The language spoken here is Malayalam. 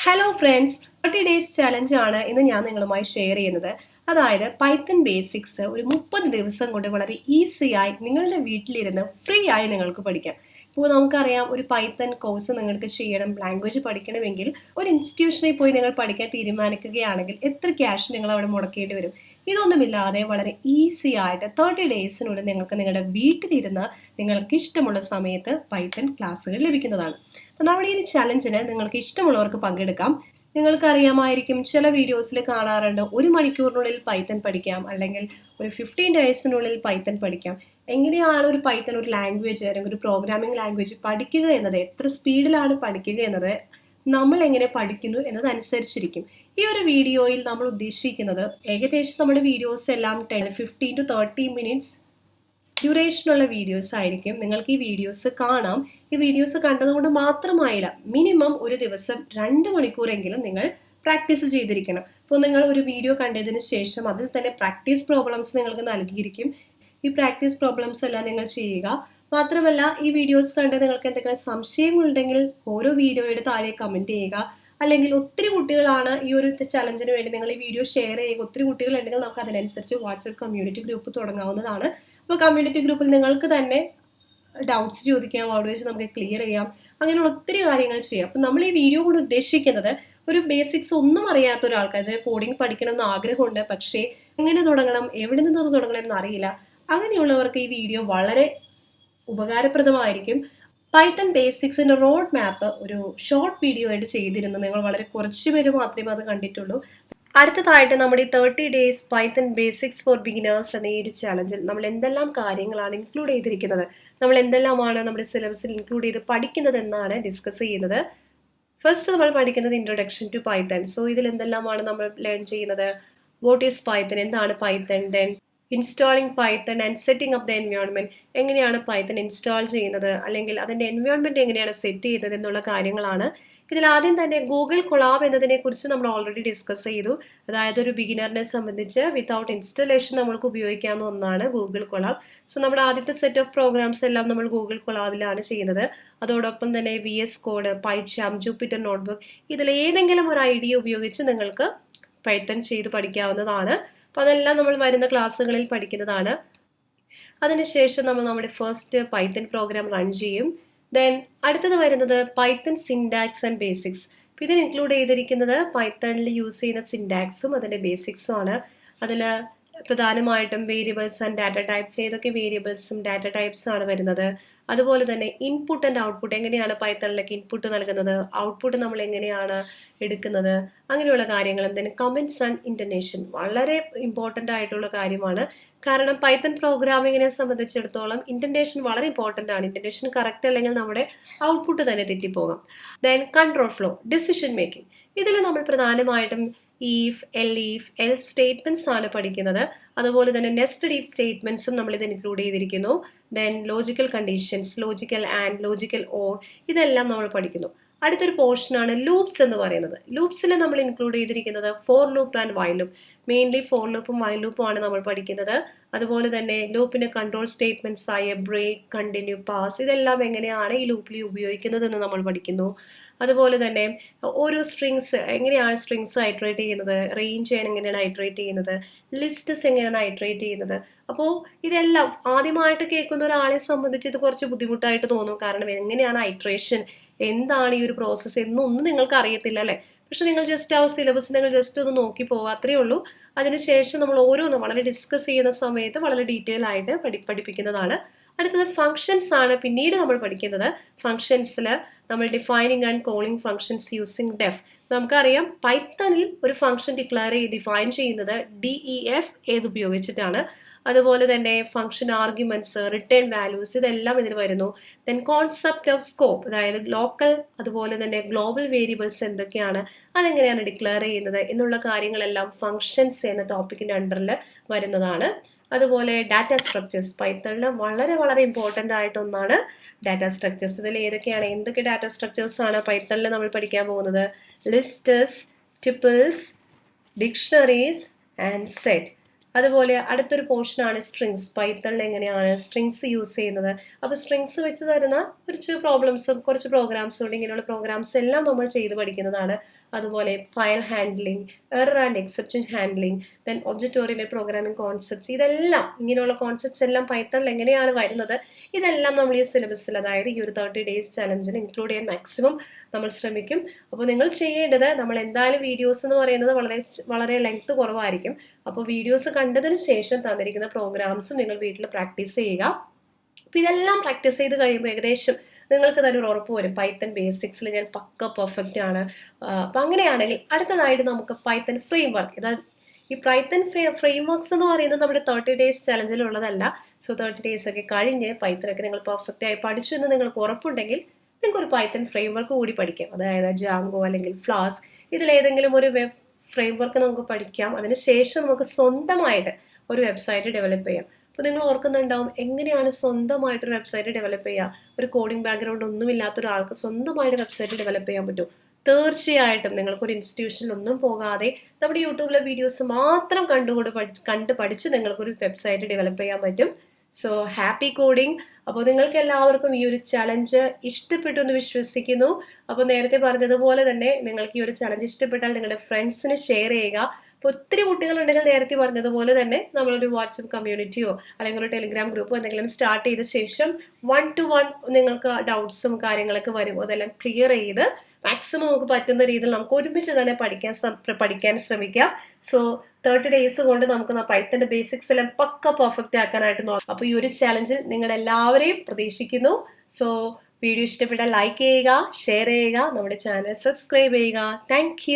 ഹലോ ഫ്രണ്ട്സ്, 30 ഡേയ്സ് ചലഞ്ച് ആണ് ഇന്ന് ഞാൻ നിങ്ങളുമായി ഷെയർ ചെയ്യുന്നത്. അതായത് പൈത്തൺ ബേസിക്സ് ഒരു 30 ദിവസം കൊണ്ട് വളരെ ഈസിയായി നിങ്ങളുടെ വീട്ടിലിരുന്ന് ഫ്രീ ആയി നിങ്ങൾക്ക് പഠിക്കാം. ഇപ്പോൾ നമുക്കറിയാം, ഒരു പൈത്തൺ കോഴ്സ് നിങ്ങൾക്ക് ചെയ്യണം, ലാംഗ്വേജ് പഠിക്കണമെങ്കിൽ ഒരു ഇൻസ്റ്റിറ്റ്യൂഷനിൽ പോയി നിങ്ങൾ പഠിക്കാൻ തീരുമാനിക്കുകയാണെങ്കിൽ എത്ര ക്യാഷ് നിങ്ങൾ അവിടെ മുടക്കേണ്ടി വരും. ഇതൊന്നുമില്ലാതെ വളരെ ഈസി ആയിട്ട് 30 ഡേയ്സിനുള്ളിൽ നിങ്ങൾക്ക് നിങ്ങളുടെ വീട്ടിലിരുന്ന് നിങ്ങൾക്ക് ഇഷ്ടമുള്ള സമയത്ത് പൈത്തൺ ക്ലാസ്സുകൾ ലഭിക്കുന്നതാണ്. അപ്പോൾ നമ്മുടെ ഈ ചലഞ്ചിന് നിങ്ങൾക്ക് ഇഷ്ടമുള്ളവർക്ക് പങ്കെടുക്കാം. നിങ്ങൾക്കറിയാമായിരിക്കും, ചില വീഡിയോസിൽ കാണാറുണ്ട് 1 മണിക്കൂറിനുള്ളിൽ പൈത്തൺ പഠിക്കാം, അല്ലെങ്കിൽ ഒരു 15 ഡേയ്സിനുള്ളിൽ പൈത്തൺ പഠിക്കാം. എങ്ങനെയാണ് ഒരു പൈത്തൺ ഒരു ലാംഗ്വേജ് അല്ലെങ്കിൽ ഒരു പ്രോഗ്രാമിംഗ് ലാംഗ്വേജ് പഠിക്കുക എന്നത്, എത്ര സ്പീഡിലാണ് പഠിക്കുക എന്നത് നമ്മൾ എങ്ങനെ പഠിക്കുന്നു എന്നതനുസരിച്ചിരിക്കും. ഈ ഒരു വീഡിയോയിൽ നമ്മൾ ഉദ്ദേശിക്കുന്നത് ഏകദേശം നമ്മുടെ വീഡിയോസ് എല്ലാം 15 to 30 മിനിറ്റ്സ് ഡ്യൂറേഷനുള്ള വീഡിയോസ് ആയിരിക്കും. നിങ്ങൾക്ക് ഈ വീഡിയോസ് കാണാം. ഈ വീഡിയോസ് കണ്ടതുകൊണ്ട് മാത്രമായില്ല, മിനിമം ഒരു ദിവസം 2 മണിക്കൂറെങ്കിലും നിങ്ങൾ പ്രാക്ടീസ് ചെയ്തിരിക്കണം. അപ്പോൾ നിങ്ങൾ ഒരു വീഡിയോ കണ്ടതിന് ശേഷം അതിൽ തന്നെ പ്രാക്ടീസ് പ്രോബ്ലംസ് നിങ്ങൾക്ക് നൽകിയിരിക്കും. ഈ പ്രാക്ടീസ് പ്രോബ്ലംസ് എല്ലാം നിങ്ങൾ ചെയ്യുക. മാത്രമല്ല, ഈ വീഡിയോസ് കണ്ട് നിങ്ങൾക്ക് എന്തെങ്കിലും സംശയങ്ങളുണ്ടെങ്കിൽ ഓരോ വീഡിയോയുടെ താഴെ കമൻറ്റ് ചെയ്യുക. അല്ലെങ്കിൽ ഒത്തിരി കുട്ടികളാണ് ഈ ഒരു ചലഞ്ചിന് വേണ്ടി നിങ്ങൾ ഈ വീഡിയോ ഷെയർ ചെയ്യുക. ഒത്തിരി കുട്ടികളുണ്ടെങ്കിൽ നമുക്ക് അതിനനുസരിച്ച് വാട്സപ്പ് കമ്മ്യൂണിറ്റി ഗ്രൂപ്പ് തുടങ്ങാവുന്നതാണ്. അപ്പോൾ കമ്മ്യൂണിറ്റി ഗ്രൂപ്പിൽ നിങ്ങൾക്ക് തന്നെ ഡൗട്ട്സ് ചോദിക്കാം, അവിടെ വെച്ച് നമുക്ക് ക്ലിയർ ചെയ്യാം. അങ്ങനെയുള്ള ഒത്തിരി കാര്യങ്ങൾ ചെയ്യാം. അപ്പം നമ്മൾ ഈ വീഡിയോ കൊണ്ട് ഉദ്ദേശിക്കുന്നത്, ഒരു ബേസിക്സ് ഒന്നും അറിയാത്ത ഒരാൾക്ക്, അതായത് കോഡിംഗ് പഠിക്കണമെന്ന് ആഗ്രഹമുണ്ട്, പക്ഷേ എങ്ങനെ തുടങ്ങണം, എവിടെ നിന്ന് തുടങ്ങണം എന്നറിയില്ല, അങ്ങനെയുള്ളവർക്ക് ഈ വീഡിയോ വളരെ ഉപകാരപ്രദമായിരിക്കും. പൈത്തൺ ബേസിക്സിന്റെ റോഡ് മാപ്പ് ഒരു ഷോർട്ട് വീഡിയോ ആയിട്ട് ചെയ്തിരുന്നു. നിങ്ങൾ വളരെ കുറച്ച് പേര് മാത്രമേ അത് കണ്ടിട്ടുള്ളൂ. അടുത്തതായിട്ട് നമ്മുടെ ഈ 30 days Python basics for beginners എന്ന ഈ ഒരു ചാലഞ്ചിൽ നമ്മൾ എന്തെല്ലാം കാര്യങ്ങളാണ് ഇൻക്ലൂഡ് ചെയ്തിരിക്കുന്നത്, നമ്മൾ എന്തെല്ലാമാണ് നമ്മുടെ സിലബസിൽ ഇൻക്ലൂഡ് ചെയ്ത് പഠിക്കുന്നത് എന്നാണ് ഡിസ്കസ് ചെയ്യുന്നത്. ഫസ്റ്റ് നമ്മൾ പഠിക്കുന്നത് ഇൻട്രൊഡക്ഷൻ ടു പൈത്തൺ. സോ ഇതിൽ എന്തെല്ലാമാണ് നമ്മൾ ലേൺ ചെയ്യുന്നത്? വാട്ട് ഈസ് പൈത്തൺ, എന്താണ് Python, then installing Python and setting up the environment, എങ്ങനെയാണ് പൈത്തൺ ഇൻസ്റ്റാൾ ചെയ്യുന്നത്, അല്ലെങ്കിൽ അതിൻ്റെ എൻവയോൺമെന്റ് എങ്ങനെയാണ് സെറ്റ് ചെയ്യുന്നത് എന്നുള്ള കാര്യങ്ങളാണ്. ഇതിൽ ആദ്യം തന്നെ ഗൂഗിൾ കൊളാബ് എന്നതിനെ കുറിച്ച് നമ്മൾ ഓൾറെഡി ഡിസ്കസ് ചെയ്തു. അതായത് ഒരു ബിഗിനറിനെ സംബന്ധിച്ച് വിത്തൗട്ട് ഇൻസ്റ്റലേഷൻ നമ്മൾക്ക് ഉപയോഗിക്കാവുന്ന ഒന്നാണ് ഗൂഗിൾ കൊളാബ്. സോ നമ്മുടെ ആദ്യത്തെ സെറ്റ് ഓഫ് പ്രോഗ്രാംസ് എല്ലാം നമ്മൾ ഗൂഗിൾ കൊളാബിലാണ് ചെയ്യുന്നത്. അതോടൊപ്പം തന്നെ VS കോഡ്, പൈച്ചാം, ജൂപ്പിറ്റർ നോട്ട്ബുക്ക്, ഇതിൽ ഏതെങ്കിലും ഒരു ഐഡിയ ഉപയോഗിച്ച് നിങ്ങൾക്ക് പൈത്തൺ ചെയ്ത് പഠിക്കാവുന്നതാണ്. അപ്പോൾ അതെല്ലാം നമ്മൾ വരുന്ന ക്ലാസ്സുകളിൽ പഠിക്കുന്നതാണ്. അതിനുശേഷം നമ്മൾ നമ്മുടെ ഫസ്റ്റ് പൈത്തൺ പ്രോഗ്രാം റൺ ചെയ്യും. ദെൻ അടുത്തത് വരുന്നത് പൈത്തൺ സിൻടാക്സ് ആൻഡ് ബേസിക്സ്. ഇതിന് ഇൻക്ലൂഡ് ചെയ്തിരിക്കുന്നത് പൈത്തണിൽ യൂസ് ചെയ്യുന്ന സിൻടാക്സും അതിൻ്റെ ബേസിക്സും ആണ്. അതിൽ പ്രധാനമായിട്ടും വേരിയബിൾസ് ആൻഡ് ഡാറ്റ ടൈപ്സ്, ഏതൊക്കെ വേരിയബിൾസും ഡാറ്റ ടൈപ്സും ആണ് വരുന്നത്. അതുപോലെ തന്നെ ഇൻപുട്ട് ആൻഡ് ഔട്ട്പുട്ട്, എങ്ങനെയാണ് പൈത്തണിലേക്ക് ഇൻപുട്ട് നൽകുന്നത്, ഔട്ട്പുട്ട് നമ്മൾ എങ്ങനെയാണ് എടുക്കുന്നത്, അങ്ങനെയുള്ള കാര്യങ്ങൾ. തന്നെ കമൻറ്റ്സ് ആൻഡ് ഇൻറ്റർനേഷൻ വളരെ ഇമ്പോർട്ടൻ്റ് ആയിട്ടുള്ള കാര്യമാണ്. കാരണം പൈത്തൺ പ്രോഗ്രാമിങ്ങിനെ സംബന്ധിച്ചിടത്തോളം ഇൻറ്റൻറ്റേഷൻ വളരെ ഇമ്പോർട്ടൻ്റ് ആണ്. ഇൻറ്റൻറ്റേഷൻ കറക്റ്റ് അല്ലെങ്കിൽ നമ്മുടെ ഔട്ട്പുട്ട് തന്നെ തെറ്റിപ്പോകാം. Then control flow, decision making. ഇതിൽ നമ്മൾ പ്രധാനമായിട്ടും ഈഫ്, എൽസ് സ്റ്റേറ്റ്മെന്റ്സ് ആണ് പഠിക്കുന്നത്. അതുപോലെ തന്നെ നെസ്റ്റഡ് ഈഫ് സ്റ്റേറ്റ്മെന്റ്സും നമ്മൾ ഇത് ഇൻക്ലൂഡ് ചെയ്തിരിക്കുന്നു. Then logical conditions, logical and, logical or, ഇതെല്ലാം നമ്മൾ പഠിക്കുന്നു. അടുത്തൊരു പോർഷനാണ് ലൂപ്സ് എന്ന് പറയുന്നത്. ലൂപ്സിൽ നമ്മൾ ഇൻക്ലൂഡ് ചെയ്തിരിക്കുന്നത് for loop and while loop. Mainly four ലൂപ്പും വൈൽ ലൂപ്പും ആണ് നമ്മൾ പഠിക്കുന്നത്. അതുപോലെ തന്നെ ലൂപ്പിന്റെ കൺട്രോൾ സ്റ്റേറ്റ്മെന്റ്സ് ആയ ബ്രേക്ക്, കണ്ടിന്യൂ, പാസ്, ഇതെല്ലാം എങ്ങനെയാണ് ഈ ലൂപ്പിൽ ഉപയോഗിക്കുന്നത് എന്ന് നമ്മൾ പഠിക്കുന്നു. അതുപോലെ തന്നെ ഓരോ സ്ട്രിങ്സ്, എങ്ങനെയാണ് സ്ട്രിങ്സ് ഐട്രേറ്റ് ചെയ്യുന്നത്, റേഞ്ച് എങ്ങനെയാണ് ഐട്രേറ്റ് ചെയ്യുന്നത്, ലിസ്റ്റസ് എങ്ങനെയാണ് ഐട്രേറ്റ് ചെയ്യുന്നത്. അപ്പോൾ ഇതെല്ലാം ആദ്യമായിട്ട് കേൾക്കുന്ന ഒരാളെ സംബന്ധിച്ച് ഇത് കുറച്ച് ബുദ്ധിമുട്ടായിട്ട് തോന്നും. കാരണം എങ്ങനെയാണ് ഐട്രേഷൻ, എന്താണ് ഈ ഒരു പ്രോസസ്സ് എന്നൊന്നും നിങ്ങൾക്ക് അറിയത്തില്ല അല്ലേ. പക്ഷെ നിങ്ങൾ ജസ്റ്റ് ആ സിലബസ് നിങ്ങൾ ജസ്റ്റ് ഒന്ന് നോക്കി പോകുക, അത്രയേ ഉള്ളൂ. അതിനുശേഷം നമ്മൾ ഓരോന്നും വളരെ ഡിസ്കസ് ചെയ്യുന്ന സമയത്ത് വളരെ ഡീറ്റെയിൽ ആയിട്ട് പഠിപ്പിക്കുന്നതാണ്. അടുത്തത് ഫങ്ഷൻസ് ആണ് പിന്നീട് നമ്മൾ പഠിക്കുന്നത്. ഫങ്ഷൻസിൽ നമ്മൾ defining and calling functions using def. നമുക്കറിയാം പൈത്തണിൽ ഒരു ഫങ്ഷൻ ഡിഫൈൻ ചെയ്യുന്നത് DEF ഏതുപയോഗിച്ചിട്ടാണ്. അതുപോലെ തന്നെ ഫങ്ഷൻ ആർഗ്യുമെന്റ്സ്, റിട്ടേൺ വാല്യൂസ്, ഇതെല്ലാം ഇതിൽ വരുന്നു. ദെൻ കോൺസെപ്റ്റ് ഓഫ് സ്കോപ്പ്, അതായത് ലോക്കൽ അതുപോലെ തന്നെ ഗ്ലോബൽ വേരിയബിൾസ് എന്തൊക്കെയാണ്, അതെങ്ങനെയാണ് ഡിക്ലെയർ ചെയ്യുന്നത് എന്നുള്ള കാര്യങ്ങളെല്ലാം ഫങ്ഷൻസ് എന്ന ടോപ്പിക്കിന്റെ അണ്ടറിൽ വരുന്നതാണ്. അതുപോലെ ഡാറ്റ സ്ട്രക്ചേഴ്സ്, പൈത്തണിൽ വളരെ വളരെ ഇമ്പോർട്ടൻ്റ് ആയിട്ട് ഒന്നാണ് ഡാറ്റ സ്ട്രക്ചേഴ്സ്. ഇതിൽ ഏതൊക്കെയാണ്, എന്തൊക്കെ ഡാറ്റ സ്ട്രക്ചേഴ്സ് ആണ് പൈത്തണിൽ നമ്മൾ പഠിക്കാൻ പോകുന്നത്? ലിസ്റ്റസ്, ടിപ്പിൾസ്, ഡിക്ഷണറീസ് ആൻഡ് സെറ്റ്. അതുപോലെ അടുത്തൊരു പോർഷനാണ് സ്ട്രിങ്സ്. പൈത്തണിൽ എങ്ങനെയാണ് സ്ട്രിങ്സ് യൂസ് ചെയ്യുന്നത്. അപ്പോൾ സ്ട്രിങ്സ് വെച്ച് തരുന്ന കുറച്ച് പ്രോഗ്രാംസ് ഉണ്ട്. ഇങ്ങനെയുള്ള പ്രോഗ്രാംസ് എല്ലാം നമ്മൾ ചെയ്ത് പഠിക്കുന്നതാണ്. അതുപോലെ file handling, error and exception handling, then object oriented programming concepts, ഇതെല്ലാം ഇങ്ങനെയുള്ള കോൺസെപ്റ്റ്സ് എല്ലാം പൈത്തണിൽ എങ്ങനെയാണ് വരുന്നത്, ഇതെല്ലാം നമ്മൾ ഈ സിലബസിൽ, അതായത് ഈ ഒരു 30 ഡേയ്സ് ചലഞ്ചിൽ ഇൻക്ലൂഡ് ചെയ്യാൻ മാക്സിമം നമ്മൾ ശ്രമിക്കും. അപ്പോൾ നിങ്ങൾ ചെയ്യേണ്ടത്, നമ്മൾ എന്തായാലും വീഡിയോസ് എന്ന് പറയുന്നത് വളരെ വളരെ ലെങ്ത് കുറവായിരിക്കും. അപ്പോൾ വീഡിയോസ് കണ്ടതിന് ശേഷം തന്നിരിക്കുന്ന പ്രോഗ്രാംസ് നിങ്ങൾ വീട്ടിൽ പ്രാക്ടീസ് ചെയ്യുക. അപ്പോൾ ഇതെല്ലാം പ്രാക്ടീസ് ചെയ്ത് കഴിയുമ്പോൾ ഏകദേശം നിങ്ങൾക്ക് തന്നെ ഒരു ഉറപ്പ് വരും, പൈത്തൺ ബേസിക്സിൽ ഞാൻ പക്ക പെർഫെക്റ്റ് ആണ്. അപ്പം അങ്ങനെയാണെങ്കിൽ അടുത്തതായിട്ട് നമുക്ക് പൈത്തൺ ഫ്രെയിം വർക്ക്, ഈ പൈത്തൺ ഫ്രെയിം വർക്ക്സ് എന്ന് പറയുന്നത് നമ്മുടെ 30 ഡേയ്സ് ചലഞ്ചിലുള്ളതല്ല. സോ 30 ഡേയ്സ് ഒക്കെ കഴിഞ്ഞ് പൈത്തണൊക്കെ നിങ്ങൾ പെർഫെക്റ്റ് ആയി പഠിച്ചു എന്ന് നിങ്ങൾക്ക് ഉറപ്പുണ്ടെങ്കിൽ നിങ്ങൾക്ക് ഒരു പൈത്തൺ ഫ്രെയിം വർക്ക് കൂടി പഠിക്കാം. അതായത് ജാങ്കോ അല്ലെങ്കിൽ ഫ്ലാസ്ക്, ഇതിലേതെങ്കിലും ഒരു വെബ് ഫ്രെയിം വർക്ക് നമുക്ക് പഠിക്കാം. അതിനുശേഷം നമുക്ക് സ്വന്തമായിട്ട് ഒരു വെബ്സൈറ്റ് ഡെവലപ്പ് ചെയ്യാം. അപ്പോൾ നിങ്ങൾ ഓർക്കുന്നുണ്ടാവും, എങ്ങനെയാണ് സ്വന്തമായിട്ടൊരു വെബ്സൈറ്റ് ഡെവലപ്പ് ചെയ്യുക? ഒരു കോഡിംഗ് ബാക്ക്ഗ്രൗണ്ട് ഒന്നുമില്ലാത്ത ഒരാൾക്ക് സ്വന്തമായിട്ട് വെബ്സൈറ്റ് ഡെവലപ്പ് ചെയ്യാൻ പറ്റും. തീർച്ചയായിട്ടും നിങ്ങൾക്കൊരു ഇൻസ്റ്റിറ്റ്യൂഷനിലൊന്നും പോകാതെ നമ്മുടെ യൂട്യൂബിലെ വീഡിയോസ് മാത്രം കണ്ട് പഠിച്ച് നിങ്ങൾക്കൊരു വെബ്സൈറ്റ് ഡെവലപ്പ് ചെയ്യാൻ പറ്റും. So happy coding. അപ്പോൾ നിങ്ങൾക്ക് എല്ലാവർക്കും ഈ ഒരു ചലഞ്ച് ഇഷ്ടപ്പെട്ടു എന്ന് വിശ്വസിക്കുന്നു. അപ്പോൾ നേരത്തെ പറഞ്ഞതുപോലെ തന്നെ നിങ്ങൾക്ക് ഈ ഒരു ചലഞ്ച് ഇഷ്ടപ്പെട്ടാൽ നിങ്ങളുടെ ഫ്രണ്ട്സിന് ഷെയർ ചെയ്യുക. അപ്പോൾ ഒത്തിരി കുട്ടികളുണ്ടെങ്കിൽ നേരത്തെ പറഞ്ഞതുപോലെ തന്നെ നമ്മളൊരു വാട്സപ്പ് കമ്മ്യൂണിറ്റിയോ അല്ലെങ്കിൽ ഒരു ടെലിഗ്രാം ഗ്രൂപ്പോ എന്തെങ്കിലും സ്റ്റാർട്ട് ചെയ്ത ശേഷം 1 to 1 നിങ്ങൾക്ക് ഡൗട്ട്സും കാര്യങ്ങളൊക്കെ വരും, അതെല്ലാം ക്ലിയർ ചെയ്ത് മാക്സിമം നമുക്ക് പറ്റുന്ന രീതിയിൽ നമുക്ക് ഒരുമിച്ച് തന്നെ പഠിക്കാൻ ശ്രമിക്കാം. സോ 30 ഡേയ്സ് കൊണ്ട് നമുക്ക് പൈത്തന്റെ ബേസിക്സ് എല്ലാം പക്ക പെർഫെക്റ്റ് ആക്കാനായിട്ട് നോക്കാം. അപ്പോൾ ഈ ഒരു ചലഞ്ചിൽ നിങ്ങളെല്ലാവരെയും പ്രതീക്ഷിക്കുന്നു. സോ വീഡിയോ ഇഷ്ടപ്പെട്ടാൽ ലൈക്ക് ചെയ്യുക, ഷെയർ ചെയ്യുക, നമ്മുടെ ചാനൽ സബ്സ്ക്രൈബ് ചെയ്യുക. താങ്ക്